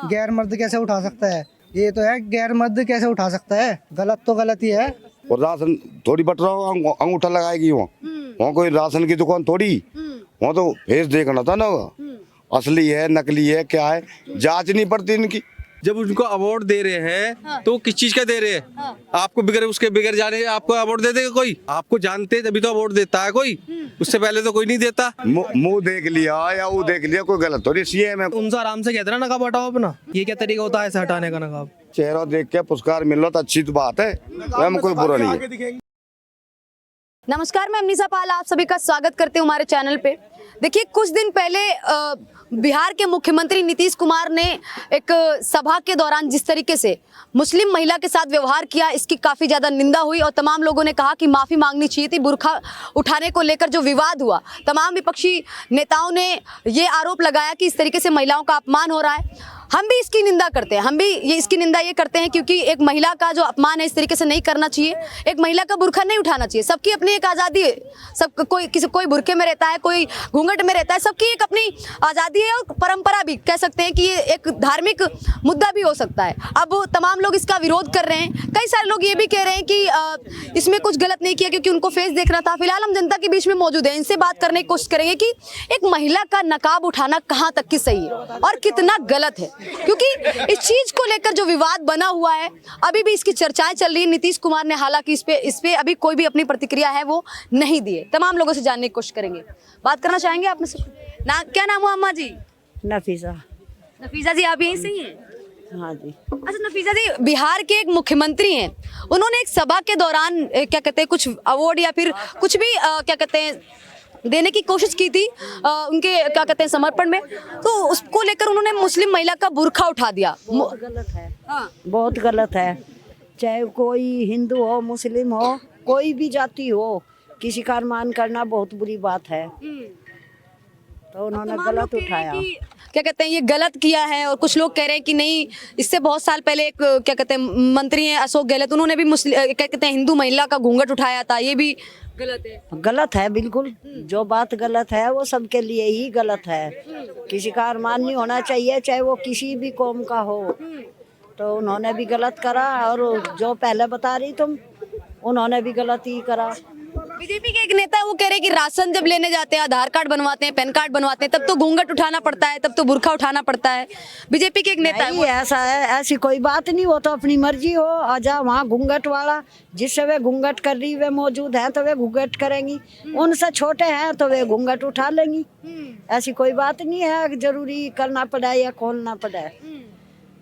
गैर मर्द कैसे उठा सकता है? ये तो है, गैर मर्द कैसे उठा सकता है? गलत तो गलत ही है। और राशन थोड़ी बट रहा हो अंगूठा लगाएगी वहाँ कोई राशन की दुकान थोड़ी, वहाँ तो फेस देखना था ना, असली है नकली है क्या है, जांच नहीं पड़ती इनकी। जब उनको अवार्ड दे रहे हैं तो किस चीज का दे रहे हैं? आपको बगैर उसके बगैर जाने आपको अवार्ड दे देगा कोई? आपको जानते तभी तो अवार्ड देता है कोई, उससे पहले तो कोई नहीं देता। मुंह देख लिया या वो देख लिया, कोई गलत थोड़ी सीएम है। उनसे आराम से कहते ना नकाब हटाओ अपना, ये क्या तरीका होता है ऐसे हटाने का नकाब? चेहरा देख के पुरस्कार मिल रहा तो अच्छी तो बात है, हम कोई बुरा नहीं है। नमस्कार, मैं अमनीसा पाल आप सभी का स्वागत करती हूँ हमारे चैनल पे। देखिए, कुछ दिन पहले बिहार के मुख्यमंत्री नीतीश कुमार ने एक सभा के दौरान जिस तरीके से मुस्लिम महिला के साथ व्यवहार किया, इसकी काफ़ी ज़्यादा निंदा हुई और तमाम लोगों ने कहा कि माफ़ी मांगनी चाहिए थी। बुर्खा उठाने को लेकर जो विवाद हुआ, तमाम विपक्षी नेताओं ने ये आरोप लगाया कि इस तरीके से महिलाओं का अपमान हो रहा है। हम भी इसकी निंदा करते हैं, हम भी इसकी निंदा ये करते हैं क्योंकि एक महिला का जो अपमान है इस तरीके से नहीं करना चाहिए। एक महिला का बुर्खा नहीं उठाना चाहिए। सबकी अपनी एक आज़ादी है, सब कोई बुर्के में रहता है, कोई घूंघट में रहता है, सबकी एक अपनी आज़ादी है और परंपरा भी कह सकते हैं कि ये एक धार्मिक मुद्दा भी हो सकता है। अब तमाम लोग इसका विरोध कर रहे हैं। कई सारे लोग ये भी कह रहे हैं कि इसमें कुछ गलत नहीं किया क्योंकि उनको फेस देखना था। फिलहाल हम जनता के बीच में मौजूद हैं, इनसे बात करने की कोशिश करेंगे कि एक महिला का नकाब उठाना कहाँ तक की सही है और कितना गलत है, क्योंकि इस चीज को लेकर जो विवाद बना हुआ है अभी भी इसकी चर्चाएं चल रही है। नीतीश कुमार ने हालांकि इस पे अभी कोई भी अपनी प्रतिक्रिया है वो नहीं दी है। तमाम लोगों से जानने की कोशिश करेंगे। बात करना चाहेंगे आप में से? क्या नाम हुआ अम्मा जी? नफीसा। नफीसा जी, आप यहीं से ही हैं? हाँ जी। अच्छा नफीसा जी, बिहार के एक मुख्यमंत्री हैं, उन्होंने एक सभा के दौरान क्या कहते हैं कुछ अवार्ड या फिर कुछ भी क्या कहते हैं देने की कोशिश की थी उनके क्या कहते हैं समर्पण में, तो उसको लेकर उन्होंने मुस्लिम महिला का बुर्खा उठा दिया। बहुत गलत है। हाँ। बहुत गलत है। चाहे कोई हिंदू हो, मुस्लिम हो, कोई भी जाति हो, किसी का अरमान करना बहुत बुरी बात है। तो उन्होंने गलत उठाया। क्या कहते हैं ये गलत किया है और कुछ लोग कह रहे हैं कि नहीं, इससे बहुत साल पहले एक क्या कहते हैं मंत्री हैं अशोक गहलोत, उन्होंने भी मुस्लिम क्या कहते हैं हिंदू महिला का घूंघट उठाया था, ये भी गलत है। गलत है बिल्कुल। जो बात गलत है वो सबके लिए ही गलत है। किसी का अरमान नहीं होना चाहिए, चाहे वो किसी भी कौम का हो। तो उन्होंने भी गलत करा और जो पहले बता रही तुम, उन्होंने भी गलत ही करा। बीजेपी के एक नेता है, वो कह रहे हैं कि राशन जब लेने जाते हैं, आधार कार्ड बनवाते हैं, पैन कार्ड बनवाते हैं, तब तो घूंघट उठाना पड़ता है, तब तो बुर्खा उठाना पड़ता है। बीजेपी के एक नेता नहीं, ऐसा है, ऐसी कोई बात नहीं। वो तो अपनी मर्जी हो, आजा वहाँ घूंघट वाला जिससे वे घूंघट कर रही वे मौजूद हैं तो वे घूंघट करेंगी, उनसे छोटे हैं तो वे घूंघट उठा लेंगी। ऐसी कोई बात नहीं है जरूरी करना पड़ा या खोलना पड़ा।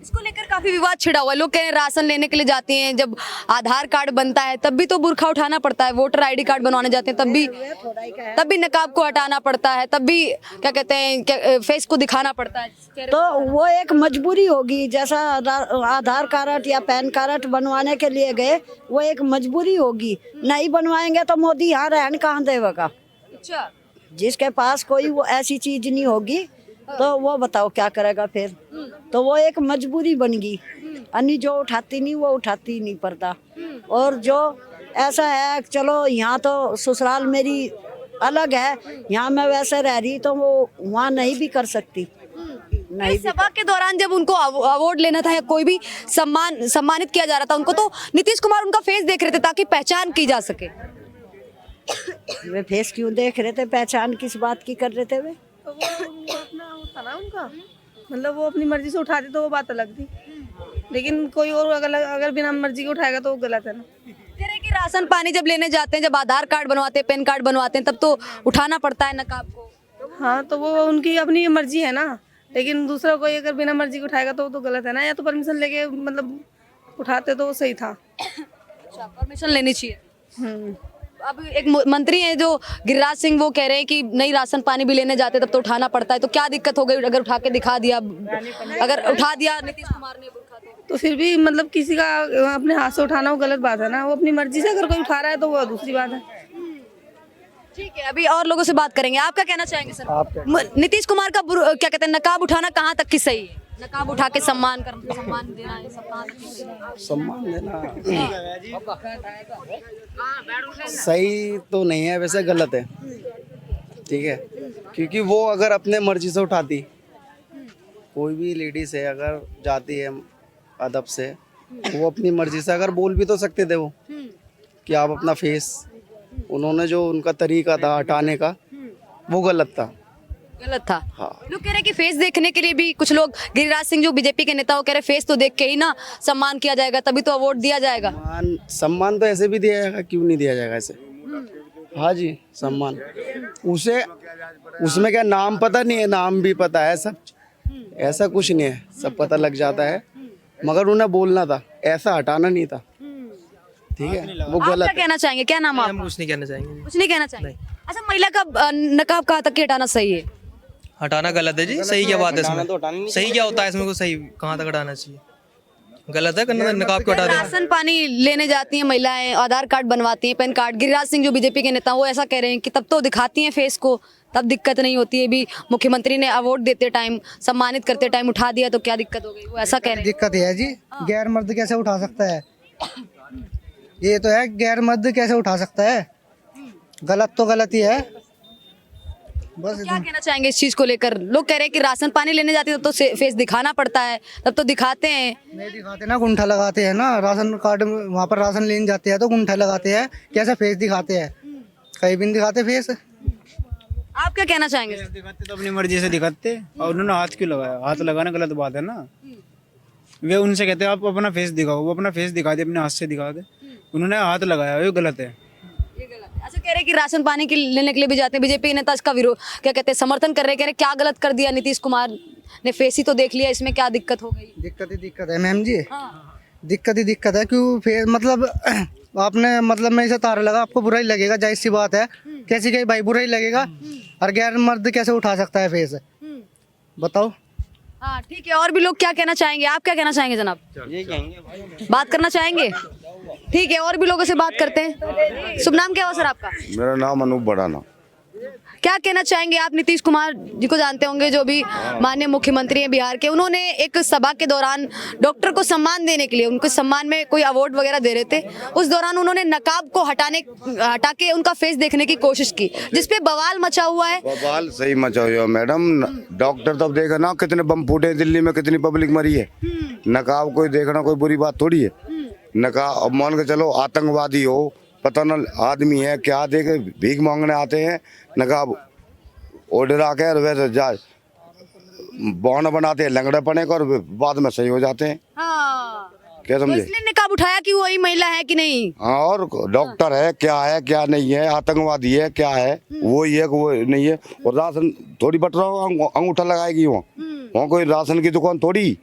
इसको लेकर काफी विवाद छिड़ा हुआ है। लोग कह रहे हैं राशन लेने के लिए जाती हैं, जब आधार कार्ड बनता है तब भी तो बुर्खा उठाना पड़ता है, वोटर आईडी कार्ड बनवाने जाते हैं तब भी नकाब को हटाना पड़ता है, तब भी क्या कहते हैं फेस को दिखाना पड़ता है। तो वो एक मजबूरी होगी। जैसा आधार कार्ड या पैन कार्ड बनवाने के लिए गए, वो एक मजबूरी होगी। नहीं बनवाएंगे तो मोदी यहाँ रहन कहाँ देगा? अच्छा, जिसके पास कोई वो ऐसी चीज नहीं होगी तो वो बताओ क्या करेगा फिर? तो वो एक मजबूरी बन गई। अन्य जो उठाती नहीं वो उठाती नहीं पड़ता। और जो ऐसा है, चलो यहाँ तो ससुराल मेरी अलग है, यहाँ मैं वैसे रह रही तो वो वहाँ नहीं भी कर सकती। नहीं, सभा के दौरान जब उनको अवार्ड लेना था या कोई भी सम्मानित किया जा रहा था उनको, तो नीतीश कुमार उनका फेस देख रहे थे ताकि पहचान की जा सके। वे फेस क्यों देख रहे थे? पहचान किस बात की कर रहे थे वे? तो वो अपना वो था ना उनका, मतलब वो अपनी मर्जी से उठाते तो वो बात अलग थी, लेकिन कोई और अगर बिना मर्जी के उठाएगा तो वो गलत है ना। कह रहे कि राशन पानी जब लेने जाते हैं, जब आधार कार्ड बनवाते हैं, पैन कार्ड बनवाते हैं, तब तो उठाना पड़ता है नकाब को। हाँ, तो वो उनकी अपनी मर्जी है ना, लेकिन दूसरा कोई अगर बिना मर्जी के उठाएगा तो वो तो गलत है ना। या तो परमिशन लेके मतलब उठाते तो वो सही था। अच्छा, परमिशन लेनी चाहिए। अब एक मंत्री हैं जो गिरिराज सिंह, वो कह रहे हैं कि नहीं, राशन पानी भी लेने जाते तब तो उठाना पड़ता है, तो क्या दिक्कत हो गई अगर उठा के दिखा दिया, अगर उठा दिया नीतीश कुमार ने बुर्खा तो फिर भी मतलब किसी का अपने हाथ से उठाना वो गलत बात है ना। वो अपनी मर्जी से अगर कोई उठा रहा है तो वो दूसरी बात है। ठीक है, अभी और लोगों से बात करेंगे। आप क्या कहना चाहेंगे सर? नीतीश कुमार का क्या कहते हैं नकाब उठाना कहाँ तक की सही है? नकाब उठा के सम्मान देना है, सब कहाँ तक की सही है? सम्मान देना सही तो नहीं है, वैसे गलत है। ठीक है, क्योंकि वो अगर अपने मर्जी से उठाती कोई भी लेडीज है अगर जाती है अदब से, वो अपनी मर्जी से अगर बोल भी तो सकते थे वो कि आप अपना फेस, उन्होंने जो उनका तरीका था हटाने का वो गलत था। गलत था। हाँ। लोग कह रहे हैं कि फेस देखने के लिए भी कुछ लोग, गिरिराज सिंह जो बीजेपी के नेता, वो कह रहे फेस तो देख के ही ना सम्मान किया जाएगा, तभी तो अवार्ड दिया जाएगा। सम्मान तो ऐसे भी दिया जाएगा, क्यों नहीं दिया जाएगा ऐसे। हाँ जी, सम्मान उसे, उसमें क्या नाम पता नहीं है, नाम भी पता है सब, ऐसा कुछ नहीं है, सब पता लग जाता है, मगर उन्हें बोलना था, ऐसा हटाना नहीं था। ठीक है, वो आप गलत क्या कहना चाहेंगे, क्या नाम है हम आपका? कुछ नहीं कहना चाहेंगे। कुछ नहीं कहना चाहेंगे। अच्छा, महिला का नकाब कहाँ तक हटाना सही है? हटाना गलत है जी, सही क्या बात है इसमें? सही क्या होता है इसमें, को सही कहाँ तक हटाना चाहिए? गलत है करना, नकाब क्यों हटा देना? राशन पानी लेने जाती हैं महिलाएं, आधार कार्ड बनवाती हैं, पैन कार्ड। गिरिराज सिंह जो बीजेपी के नेता, वो ऐसा कह रहे हैं कि तब तो दिखाती हैं फेस को, तब दिक्कत नहीं होती है। भी मुख्यमंत्री ने अवार्ड देते टाइम, सम्मानित करते टाइम उठा दिया तो क्या दिक्कत हो गई? वो ऐसा कह रहे हैं। दिक्कत है जी, गैर मर्द कैसे उठा सकता है? ये तो है, गैर मर्द कैसे उठा सकता है? गलत तो गलत ही है बस। क्या कहना चाहेंगे इस चीज को लेकर? लोग कह रहे हैं कि राशन पानी लेने जाते हैं तब तो फेस दिखाना पड़ता है, तब तो दिखाते हैं। नहीं दिखाते ना, गुंठा लगाते हैं ना, राशन कार्ड में वहाँ पर राशन लेने जाते हैं तो गुंठा लगाते हैं, कैसा फेस दिखाते हैं? कहीं भी नहीं दिखाते फेस। आप क्या कहना चाहेंगे? दिखाते तो अपनी मर्जी से दिखाते, और उन्होंने हाथ क्यों लगाया? हाथ लगाना गलत बात है ना। वे उनसे कहते हैं आप अपना फेस दिखाओ, वो अपना फेस दिखा दे, अपने हाथ से दिखा दे, उन्होंने हाथ लगाया, ये गलत है। अच्छा, कह रहे हैं कि राशन पानी के लेने के लिए भी जाते हैं, बीजेपी के नेता इसका विरोध, क्या कहते हैं, समर्थन कर रहे हैं, कह रहे हैं क्या गलत कर दिया नीतीश कुमार ने, फेस ही तो देख लिया, इसमें क्या दिक्कत हो गई? दिक्कत ही दिक्कत है मैम जी, हाँ। दिक्कत ही दिक्कत है। क्यों फेस मतलब आपने मतलब में इसे तार लगा, आपको बुरा ही लगेगा, जाहिर सी बात है। कैसी कहीं भाई बुरा ही लगेगा, और गैर मर्द कैसे उठा सकता है फेस? बताओ। हाँ ठीक है, और भी लोग क्या कहना चाहेंगे? आप क्या कहना चाहेंगे जनाब? ये कहेंगे बात करना चाहेंगे? ठीक है, और भी लोगों से बात करते हैं। शुभ नाम क्या हुआ सर आपका? मेरा नाम अनूप बड़ाना। क्या कहना चाहेंगे आप? नीतीश कुमार जी को जानते होंगे, जो भी माननीय मुख्यमंत्री हैं बिहार के। उन्होंने एक सभा के दौरान डॉक्टर को सम्मान देने के लिए, उनको सम्मान में कोई अवार्ड वगैरह दे रहे थे, उस दौरान उन्होंने नकाब को हटा के उनका फेस देखने की कोशिश की, जिसपे बवाल मचा हुआ है। बवाल सही मचा हुआ है मैडम। डॉक्टर तब देखा ना कितने बम फूटे दिल्ली में, कितनी पब्लिक मरी है। नकाब कोई देखना कोई बुरी बात थोड़ी है। नकाब अब मान के चलो आतंकवादी हो, पता न आदमी है क्या, देखे भीख मांगने आते हैं, नकाब ऑर्डर आके वैसे जा बहाना बनाते हैं लंगड़े पने का, और बाद में सही हो जाते हैं। हाँ। क्या तो समझे? इसलिए निकाब उठाया कि वही महिला है कि नहीं? हाँ, और डॉक्टर है क्या नहीं है, आतंकवादी है क्या है, वो ही है कि वो नहीं है। और राशन थोड़ी बट रहा हो, अंगूठा लगाएगी वहाँ कोई राशन की दुकान थोड़ी,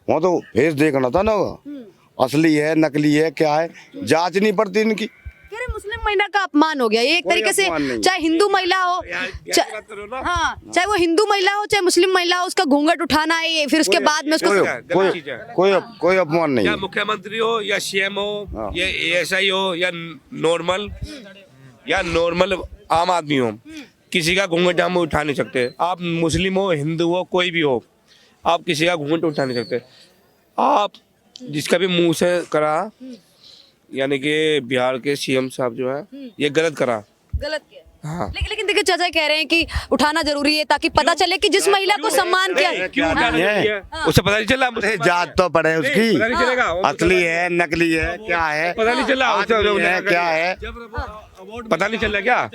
वहाँ तो फेस देखना था ना, असली है नकली है क्या है, जांच नहीं पड़ती इनकी। अरे मुस्लिम महिला का अपमान हो गया ये एक तरीके से, चाहे हिंदू महिला हो, हाँ, चाहे वो हिंदू महिला हो चाहे मुस्लिम महिला हो, उसका घूंघट उठाना है ये, फिर उसके बाद में उसको कोई अपमान नहीं या है। मुख्यमंत्री हो या सीएम हो या एएसआई हो या नॉर्मल आम आदमी हो, किसी का घूंघट हम उठा नहीं सकते। आप मुस्लिम हो, हिंदू हो, कोई भी हो, आप किसी का घूंघट उठा नहीं सकते। आप जिसका भी मुंह से करा, यानी कि बिहार के सीएम साहब जो है ये गलत करा, गलत किया। हाँ। लेकिन देखिए चाचा कह रहे हैं कि उठाना जरूरी है ताकि पता चले कि जिस महिला को सम्मान किया, क्यों उठाना जरूरी है? उससे पता नहीं चला, अरे जांच तो पड़े उसकी, पता नहीं चलेगा असली है नकली है क्या है, पता नहीं चला आदमी है क्या है, पता नहीं चल रहा क्या?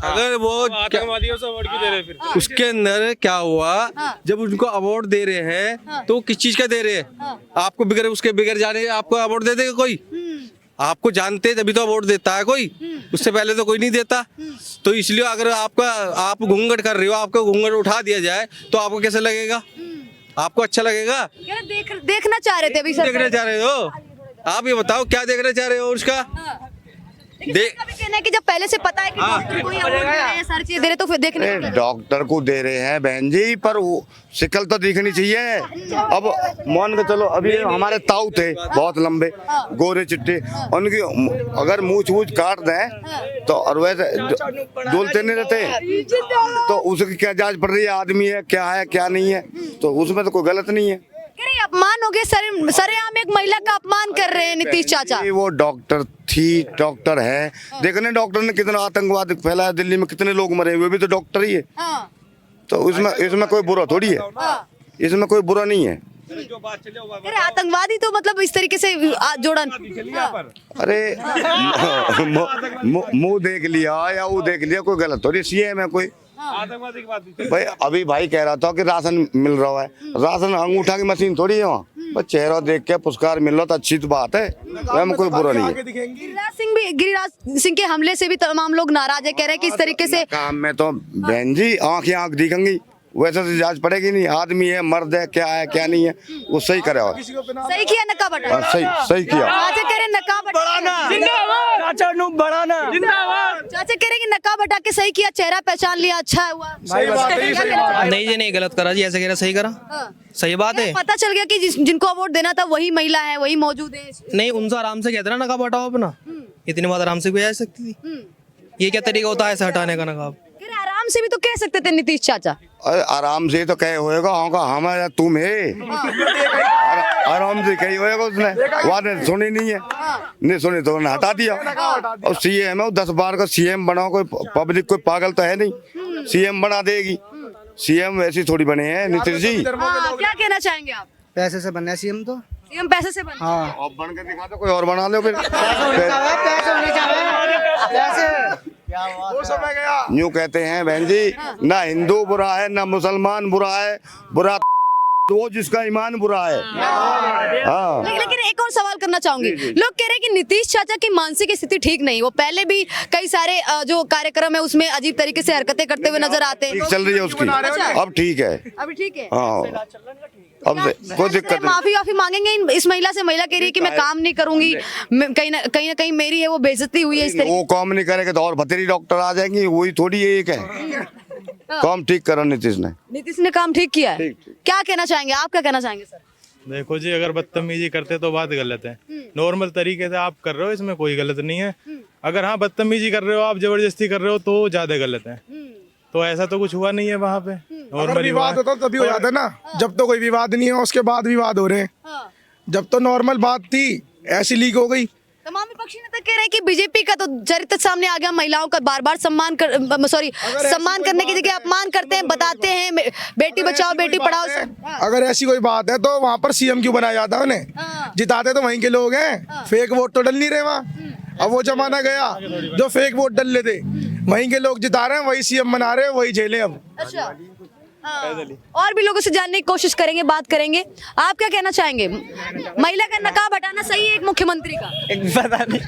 अगर वो आतंकवादियों से अवार्ड क्यों दे रहे हैं? फिर उसके अंदर क्या हुआ, जब उनको अवार्ड दे रहे हैं तो किस चीज का दे रहे हैं? आपको बिगर उसके बिगर जाने आपको अवार्ड दे देगा कोई? आपको जानते तभी तो अवार्ड देता है कोई, उससे पहले तो कोई नहीं देता। तो इसलिए अगर आप घूंघट कर रहे हो, आपको घूंघट उठा दिया जाए तो आपको कैसा लगेगा? आपको अच्छा लगेगा? देखना चाह रहे थे अभी सर, देखना चाह रहे हो आप, ये बताओ क्या देखना चाह रहे हो उसका? इसका भी कहना है कि जब पहले से पता है कि डॉक्टर को ही अवार्ड दे रहे हैं, सारी चीजें दे रहे, तो फिर देखने का क्या? डॉक्टर को दे रहे हैं बहन जी, पर वो शिकल तो दिखनी चाहिए। अब मान के चलो, अभी हमारे ताऊ थे बहुत लंबे गोरे चिट्टे, उनकी अगर मूछ वूछ काट दें तो, और वैसे डोलते नहीं रहते, तो उसकी क्या जांच पड़ रही है, आदमी है क्या नहीं है, तो उसमें तो कोई गलत नहीं है। अपमान हो गया, सरेआम एक महिला का अपमान कर रहे हैं नीतीश चाचा। वो डॉक्टर थी, डॉक्टर है, देखने डॉक्टर ने कितना आतंकवाद फैलाया दिल्ली में, कितने लोग मरे, वो भी तो डॉक्टर ही है। तो इसमें कोई बुरा थोड़ी है, इसमें कोई बुरा नहीं है। अरे आतंकवादी तो मतलब इस तरीके से जोड़न। अरे मुंह देख लिया या वो देख लिया, कोई गलत थोड़ी। सीएम है कोई भाई, अभी भाई कह रहा था कि राशन मिल रहा है, राशन अंगूठा की मशीन थोड़ी है वहाँ। बस चेहरा देख के पुरस्कार मिल रहा तो अच्छी तो बात है, में कोई बुरा नहीं है। गिरिराज सिंह के हमले से भी तमाम लोग नाराज है, कह रहे हैं कि इस तरीके से काम में तो बहन जी आँख ही आँख दिखेंगी, वैसे तो जांच पड़ेगी नहीं। आदमी है, मर्द है, क्या है क्या नहीं है, वो सही करे। सही किया नकाब हटाना। सही किया। चाचा कह रहे नकाब हटाना, चाचा कह रहे कि नकाब हटा के सही किया, चेहरा पहचान लिया, अच्छा हुआ। नहीं जी नहीं, गलत करा जी, ऐसे कह रहा सही करा, सही बात है। पता चल गया कि जिनको अवार्ड देना था वही महिला है, वही मौजूद है। नहीं, उनसे आराम से कहते ना नकाब हटाओ अपना, इतनी बात आराम से भी आ सकती थी। ये क्या तरीका होता है ऐसे हटाने का नकाब? आराम से भी तो कह सकते थे नीतीश चाचा। अरे आराम से तो कहे होएगा, होगा हमारा तुम है, आराम से कही होएगा उसने, बात ने सुनी नहीं है, नहीं सुनी तो उन्होंने हटा दिया। और सीएम है, 10 बार का सीएम बनाओ, कोई पब्लिक कोई पागल तो है नहीं, सीएम बना देगी। सीएम वैसी थोड़ी बने हैं नीतीश जी। क्या कहना चाहेंगे आप? पैसे से बनना है सीएम तो। सीएम पैसे से बना। हाँ, अब बन के दिखा दो, कोई और बना लो फिर। यूँ कहते हैं बहन जी, ना हिंदू बुरा है ना मुसलमान बुरा है, बुरा वो जिसका ईमान बुरा है। हाँ। लेकिन एक और सवाल करना चाहूंगी, लोग कह रहे हैं कि नीतीश चाचा की मानसिक स्थिति ठीक नहीं, वो पहले भी कई सारे जो कार्यक्रम है उसमें अजीब तरीके से हरकतें करते हुए नजर आते हैं। ठीक चल रही है उसकी, अब ठीक है, अभी ठीक है। हाँ अब से कोई दिक्कत नहीं। माफी मांगेंगे इस महिला से? महिला कह रही है कि मैं काम नहीं करूंगी, कहीं ना कहीं मेरी है वो बेइज्जती हुई है इस तरीके। वो काम नहीं करेगा तो और बतेरी डॉक्टर आ जाएंगी, वही थोड़ी एक है। काम ठीक करा नीतीश ने काम ठीक किया है। क्या कहना चाहेंगे आप, क्या कहना चाहेंगे सर? देखो जी, अगर बदतमीजी करते तो बात गलत है, नॉर्मल तरीके से आप कर रहे हो, इसमें कोई गलत नहीं है। अगर हाँ बदतमीजी कर रहे हो आप, जबरदस्ती कर रहे हो तो ज्यादा गलत है। तो ऐसा तो कुछ हुआ नहीं है वहाँ पे। अगर विवाद होता तभी हो जाता है ना, जब तो कोई विवाद नहीं है उसके बाद विवाद हो रहे हैं। जब तो नॉर्मल बात थी, ऐसी लीक हो गई। तमाम विपक्षी नेता कह रहे हैं कि बीजेपी का तो चरित्र सामने आ गया, महिलाओं का बार-बार सम्मान करने की जगह अपमान करते हैं, बताते हैं बेटी बचाओ बेटी पढ़ाओ। अगर ऐसी कोई बात है तो वहाँ पर सीएम क्यों बनाया जाता है उन्हें? जिताते तो वहीं के लोग हैं, फेक वोट तो डल नहीं रहे वहाँ। अब वो जमाना गया जो फेक वोट डल लेते, वहीं के लोग जिता रहे हैं, वही सीएम बना रहे हैं, वही झेले अब। अच्छा, और भी लोगों से जानने की कोशिश करेंगे, बात करेंगे। आप क्या कहना चाहेंगे? महिला का नकाब हटाना सही है एक मुख्यमंत्री का? पता नहीं।